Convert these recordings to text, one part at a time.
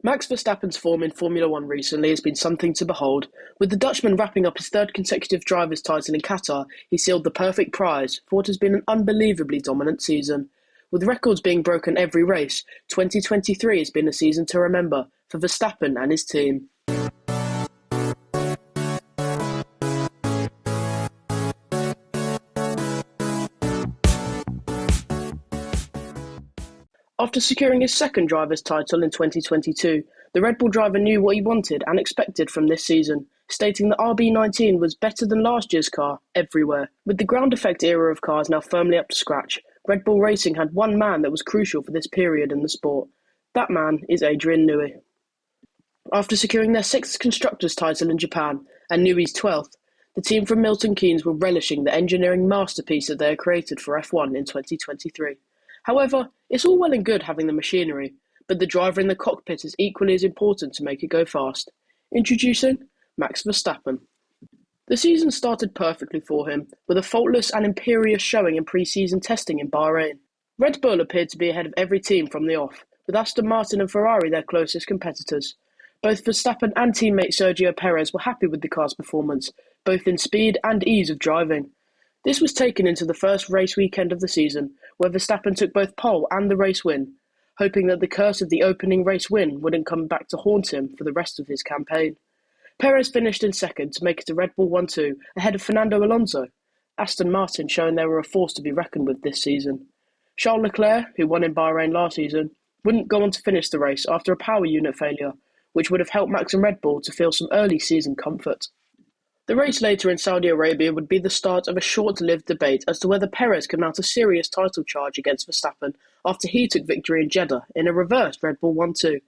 Max Verstappen's form in Formula One recently has been something to behold. With the Dutchman wrapping up his third consecutive driver's title in Qatar, he sealed the perfect prize for what has been an unbelievably dominant season. With records being broken every race, 2023 has been a season to remember for Verstappen and his team. After securing his second driver's title in 2022, the Red Bull driver knew what he wanted and expected from this season, stating that RB19 was better than last year's car everywhere. With the ground effect era of cars now firmly up to scratch, Red Bull Racing had one man that was crucial for this period in the sport. That man is Adrian Newey. After securing their sixth constructors' title in Japan and Newey's 12th, the team from Milton Keynes were relishing the engineering masterpiece that they had created for F1 in 2023. However, it's all well and good having the machinery, but the driver in the cockpit is equally as important to make it go fast. Introducing Max Verstappen. The season started perfectly for him, with a faultless and imperious showing in pre-season testing in Bahrain. Red Bull appeared to be ahead of every team from the off, with Aston Martin and Ferrari their closest competitors. Both Verstappen and teammate Sergio Perez were happy with the car's performance, both in speed and ease of driving. This was taken into the first race weekend of the season, where Verstappen took both pole and the race win, hoping that the curse of the opening race win wouldn't come back to haunt him for the rest of his campaign. Perez finished in second to make it a Red Bull 1-2 ahead of Fernando Alonso, Aston Martin showing they were a force to be reckoned with this season. Charles Leclerc, who won in Bahrain last season, wouldn't go on to finish the race after a power unit failure, which would have helped Max and Red Bull to feel some early season comfort. The race later in Saudi Arabia would be the start of a short-lived debate as to whether Perez could mount a serious title charge against Verstappen after he took victory in Jeddah in a reversed Red Bull 1-2.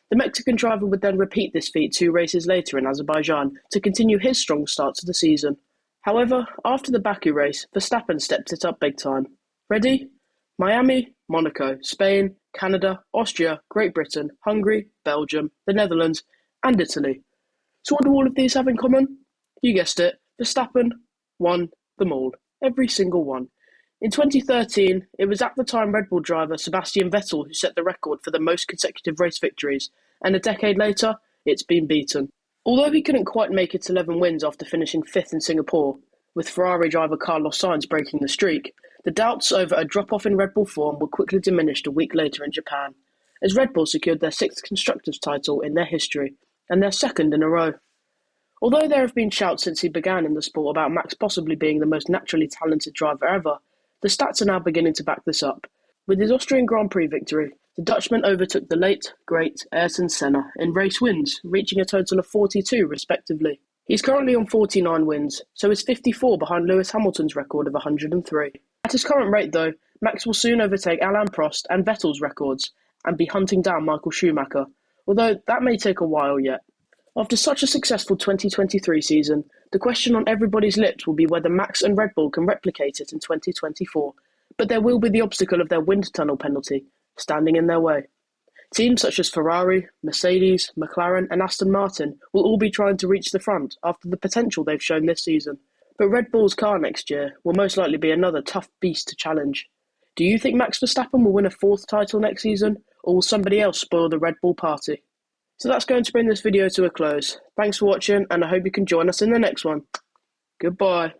The Mexican driver would then repeat this feat 2 races later in Azerbaijan to continue his strong start to the season. However, after the Baku race, Verstappen stepped it up big time. Ready? Miami, Monaco, Spain, Canada, Austria, Great Britain, Hungary, Belgium, the Netherlands, and Italy. So what do all of these have in common? You guessed it, Verstappen won them all, every single one. In 2013, it was at the time Red Bull driver Sebastian Vettel who set the record for the most consecutive race victories, and a decade later, it's been beaten. Although he couldn't quite make it 11 wins after finishing 5th in Singapore, with Ferrari driver Carlos Sainz breaking the streak, the doubts over a drop-off in Red Bull form were quickly diminished a week later in Japan, as Red Bull secured their 6th constructors' title in their history, and their 2nd in a row. Although there have been shouts since he began in the sport about Max possibly being the most naturally talented driver ever, the stats are now beginning to back this up. With his Austrian Grand Prix victory, the Dutchman overtook the late, great Ayrton Senna in race wins, reaching a total of 42 respectively. He's currently on 49 wins, so is 54 behind Lewis Hamilton's record of 103. At his current rate though, Max will soon overtake Alain Prost and Vettel's records, and be hunting down Michael Schumacher, although that may take a while yet. After such a successful 2023 season, the question on everybody's lips will be whether Max and Red Bull can replicate it in 2024, but there will be the obstacle of their wind tunnel penalty standing in their way. Teams such as Ferrari, Mercedes, McLaren and Aston Martin will all be trying to reach the front after the potential they've shown this season, but Red Bull's car next year will most likely be another tough beast to challenge. Do you think Max Verstappen will win a 4th title next season, or will somebody else spoil the Red Bull party? So that's going to bring this video to a close. Thanks for watching, and I hope you can join us in the next one. Goodbye.